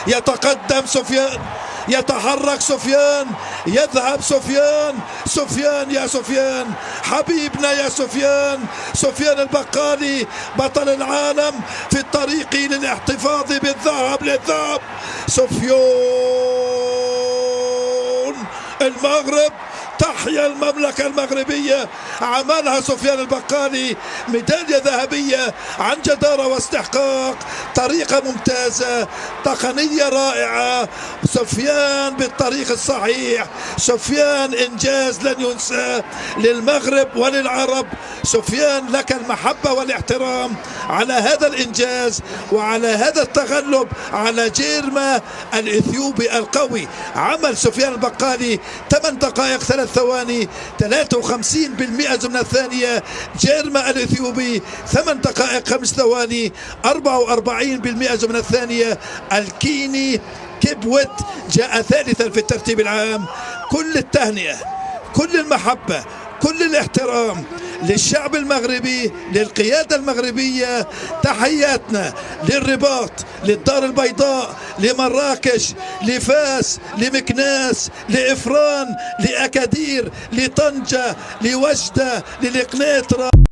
يتقدم سفيان، يتحرك سفيان، يذهب سفيان. سفيان يا سفيان حبيبنا يا سفيان، سفيان البقالي بطل العالم في الطريق للاحتفاظ بالذهب للذهب. سفيان المغرب، تحيا المملكة المغربية. عملها سفيان البقالي، ميدالية ذهبية عن جدارة واستحقاق، طريقة ممتازة، تقنية رائعة. سفيان بالطريق الصحيح، سفيان إنجاز لن ينسى للمغرب وللعرب. سفيان لك المحبة والاحترام على هذا الإنجاز وعلى هذا التغلب على جيرما الإثيوبي القوي. عمل سفيان البقالي 8 دقائق 3 ثواني 53% من الثانية. جيرما الإثيوبي 8 دقائق 5 ثواني 44% من الثانية. الكيني كيبويت جاء ثالثا في الترتيب العام. كل التهنئة، كل المحبة، كل الاحترام للشعب المغربي، للقيادة المغربية. تحياتنا للرباط، للدار البيضاء، لمراكش، لفاس، لمكناس، لإفران، لأكادير، لطنجة، لوجدة، للقنيطرة.